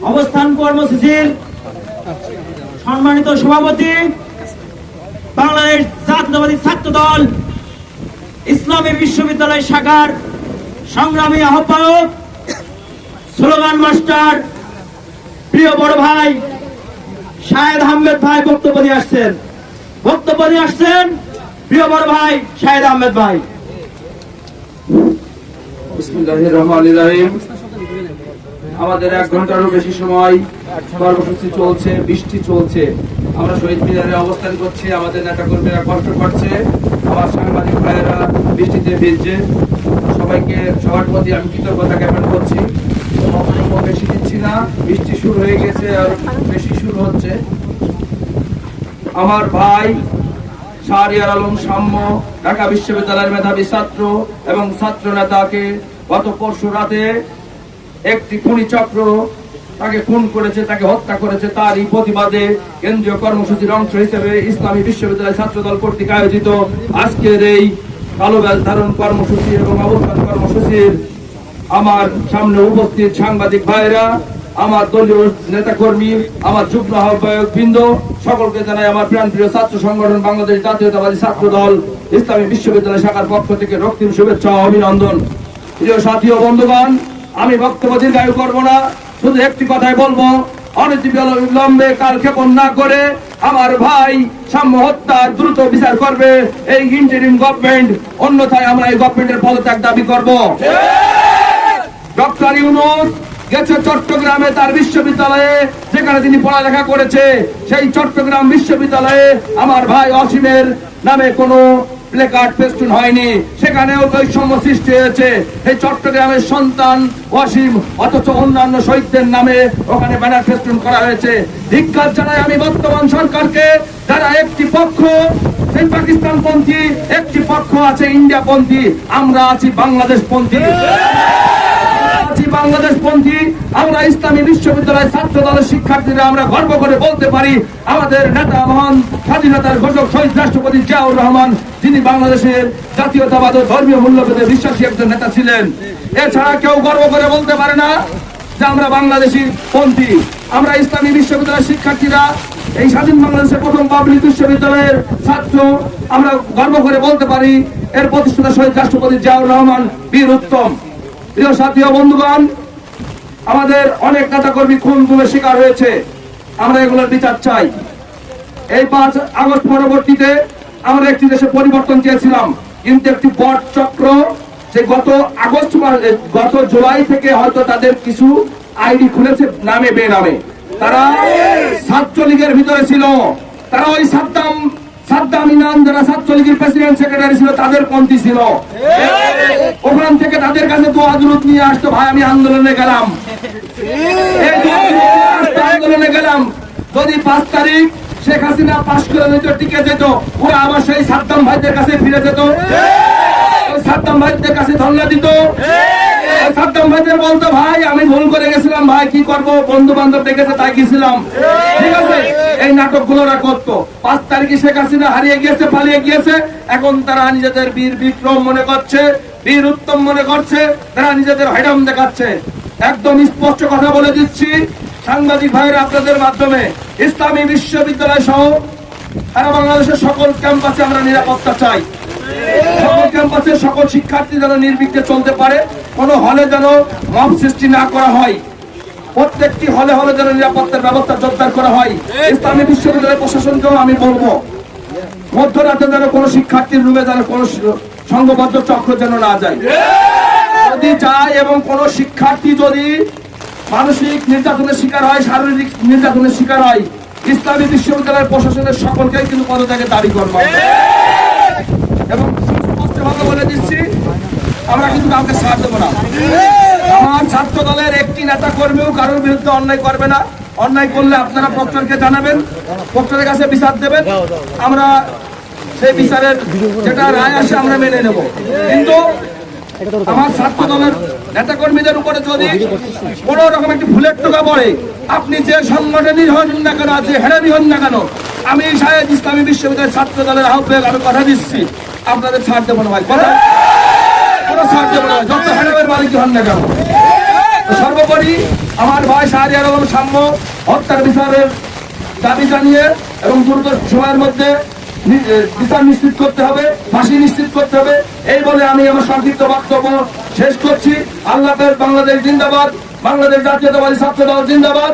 অবস্থান কর্মসূচির সম্মানিত সভাপতি, বাংলাদেশ জাতীয়তাবাদী ছাত্র দল ইসলামী বিশ্ববিদ্যালয় শাখার সংগ্রামী আহ্বায়ক, স্লোগান মাস্টার, প্রিয় বড় ভাই শাহেদ আহমেদ ভাই বক্তব্য দিয়ে আসছেন। প্রিয় বড় ভাই শাহেদ আহমেদ ভাই। বিসমিল্লাহির রহমানির রহিম। আমাদের 1 ঘন্টারও বেশি সময় কর্মসূচি চলছে, বৃষ্টি চলছে, আমরা শহীদ মিনারে অবস্থান করছি। আমাদের নেতা কর্মীরা কষ্ট করছে, আমার সাংবাদিক ভাইয়েরা বৃষ্টিতে ভিজছে। সবাইকে সবার প্রতি আমি কৃতজ্ঞতা জ্ঞাপন করছি। বক্তব্য বেশি দিচ্ছি না, বৃষ্টি শুরু হয়ে গেছে আর বেশি শুরু হচ্ছে। আমার ভাই শাহরিয়ার আলম সাম্য ঢাকা বিশ্ববিদ্যালয়ের মেধাবী ছাত্র এবং ছাত্র নেতাকে গত পরশু রাতে একটি খুনি চক্র তাকে খুন করেছে, তাকে হত্যা করেছে। তারই প্রতিবাদে কেন্দ্রীয় কর্মসূচির অংশ হিসেবে ইসলামী বিশ্ববিদ্যালয় ছাত্রদল কর্তৃক আয়োজিত আজকের এই কালো ব্যাজ ধারণ কর্মসূচি এবং অবস্থান কর্মসূচির আমার সামনে উপস্থিত সাংবাদিক ভাইরা, আমার দলীয় নেতা কর্মী, আমার যুগ্ম আহ্বায়ক বৃন্দ, সকলকে জানাই আমার প্রাণপ্রিয় ছাত্র সংগঠন বাংলাদেশ জাতীয়তাবাদী ছাত্র দল ইসলামী বিশ্ববিদ্যালয় শাখার পক্ষ থেকে রক্তিম শুভেচ্ছা ও অভিনন্দন। প্রিয় সাথী ও বন্ধুগণ, আমি বক্তব্য দীর্ঘায়ু করব না, শুধু একটি কথাই বলবো, অনতিবিলম্বে কালক্ষেপণ না করে আমার ভাই সাম্য হত্যার দ্রুত বিচার করবে এই ইন্টারিম গভর্নমেন্ট, অন্যথায় আমরা এই গভর্নমেন্টের পদত্যাগ দাবি করব। ডক্টর ইউনূস গেছে চট্টগ্রামে তার বিশ্ববিদ্যালয়ে, যেখানে তিনি পড়ালেখা করেছে। সেই চট্টগ্রাম বিশ্ববিদ্যালয়ে আমার ভাই অসীমের নামে কোনো প্লেকার্ড ফেস্টুন হয়নি, সেখানেও বৈষম্য সৃষ্টি হয়েছে। এই চট্টগ্রামের সন্তান অসীম, অথচ অন্যান্য শহীদদের নামে ওখানে ব্যানার ফেস্টুন করা হয়েছে। ধিক্কার জানাই আমি বর্তমান সরকারকে, যারা একটি পক্ষ সেই পাকিস্তানপন্থী, একটি পক্ষ আছে ইন্ডিয়াপন্থী, আমরা আছি বাংলাদেশপন্থী। বাংলাদেশপন্থী আমরা ইসলামী বিশ্ববিদ্যালয় ছাত্র দলের শিক্ষার্থীরা আমরা গর্ব করে বলতে পারি, আমাদের নেতা মহান স্বাধীনতার ঘোষক শহীদ রাষ্ট্রপতি জিয়াউর রহমান, যিনি বাংলাদেশের জাতীয়তাবাদ ও ধর্মীয় মূল্যবোধে বিশ্বাসী একজন নেতা ছিলেন। এছাড়া কেউ গর্ব করে বলতে পারে না যে আমরা বাংলাদেশী পন্থী। আমরা ইসলামী বিশ্ববিদ্যালয়ের শিক্ষার্থীরা এই স্বাধীন বাংলাদেশের প্রথম পাবলিক বিশ্ববিদ্যালয়ের ছাত্র, আমরা গর্ব করে বলতে পারি এর প্রতিষ্ঠাতা শহীদ রাষ্ট্রপতি জিয়াউর রহমান বীর উত্তম। প্রিয় সাথী ও বন্ধুগণ, আমাদের অনেক নেতাকর্মী খুন গুমের শিকার হয়েছে, আমরা এগুলোর বিচার চাই। এই 5 আগস্ট পরবর্তীতে আমরা একটি দেশে পরিবর্তন চেয়েছিলাম, কিন্তু একটি বট চক্র যে গত জুলাই থেকে হয়তো তাদের কিছু আইডি খুলেছে নামে বেনামে, তারা ছাত্রলীগের ভিতরে ছিল। তারা ওই সাদ্দাম ইনাম যারা ছাত্রলীগের প্রেসিডেন্ট সেক্রেটারি ছিল তাদের পন্থী ছিল। ওখান থেকে তাদের কাছে দোয়া দুরূদ নিয়ে আসতো, ভাই আমি আন্দোলনে গেলাম, যদি 5 তারিখ শেখ হাসিনা পাশ করে যেত, টিকে যেত, ওরা আবার সেই সাদ্দাম ভাইদের কাছে ফিরে যেত, সাদ্দাম ভাইদের কাছে ধর্ণা দিত। সাদ্দাম ভাইদের বলতো, ভাই আমি ভুল করে গেছিলাম, ভাই কি করবো, বন্ধু বান্ধব ডেকেছে তাই গেছিলাম, ঠিক আছে। এই নাটক গুলো ওরা করতো। 5 তারিখে শেখ হাসিনা হারিয়ে গিয়েছে, পালিয়ে গিয়েছে, এখন তারা নিজেদের বীর বিক্রম মনে করছে, বীর উত্তম মনে করছে, তারা নিজেদের হয়রাম দেখাচ্ছে। একদম স্পষ্ট কথা বলে দিচ্ছি সাংবাদিক ভাইরা আপনাদের মাধ্যমে, ইসলামী বিশ্ববিদ্যালয় সহ সারা বাংলাদেশের সকল ক্যাম্পাসে আমরা নিরাপত্তা চাই। সকল ক্যাম্পাসে সকল শিক্ষার্থী যেন নির্বিঘ্নে চলতে পারে, কোনো হলে যেন মব সৃষ্টি না করা হয়, প্রত্যেকটি হলে হলে যেন নিরাপত্তার ব্যবস্থা জোরদার করা হয়। ইসলামী বিশ্ববিদ্যালয় প্রশাসনকেও আমি বলবো, মধ্যরাতে যেন কোনো শিক্ষার্থীর রুমে যেন কোনো সংঘবদ্ধ চক্র যেন না যায়, যদি যায় এবং কোনো শিক্ষার্থী যদি মানসিক নির্যাতনের শিকার হয়, শারীরিক নির্যাতনের শিকার হয়, ইসলামী বিশ্ববিদ্যালয়ের প্রশাসনের সকলকেই কিন্তু পদত্যাগের দাবি করবো। এবং স্পষ্টভাবে বলে দিচ্ছি, আমরা কিন্তু কাউকে ছাড় দেবো না। আমার ছাত্র দলের একটি নেতা কর্মীও কারোর বিরুদ্ধে অন্যায় করবে না। অন্যায় করলে আপনারা প্রক্টরকে জানাবেন, প্রক্টরের কাছে বিচার দেবেন, আমরা সেই বিচারের যেটা রায় আসে আমরা মেনে নেব। কিন্তু আমার ছাত্র দলের নেতা কর্মীদের উপরে যদি কোন রকম একটি ভুলের টোকা পড়ে, আপনি যে সংগঠনই হন না কেন, যে হেরানি হন না কেন, আমি শাহেদ ইসলামী বিশ্ববিদ্যালয়ের ছাত্র দলের আহ্বায়ক আমি কথা দিচ্ছি, আপনাদের ছাড় দেবো না ভাই, কথা কোনো ছাড় দেবো না, যত হেরামের মালিক হন না কেন। সর্বোপরি আমার ভাই শাহরিয়ার আলম সাম্য হত্যার বিচারের দাবি জানিয়ে এবং দ্রুত সময়ের মধ্যে বিচার নিশ্চিত করতে হবে, ফাঁসি নিশ্চিত করতে হবে, এই বলে আমি আমার সংক্ষিপ্ত বক্তব্য শেষ করছি। আল্লাহ হাফেজ। বাংলাদেশ জিন্দাবাদ, বাংলাদেশ জাতীয়তাবাদী ছাত্র দল জিন্দাবাদ।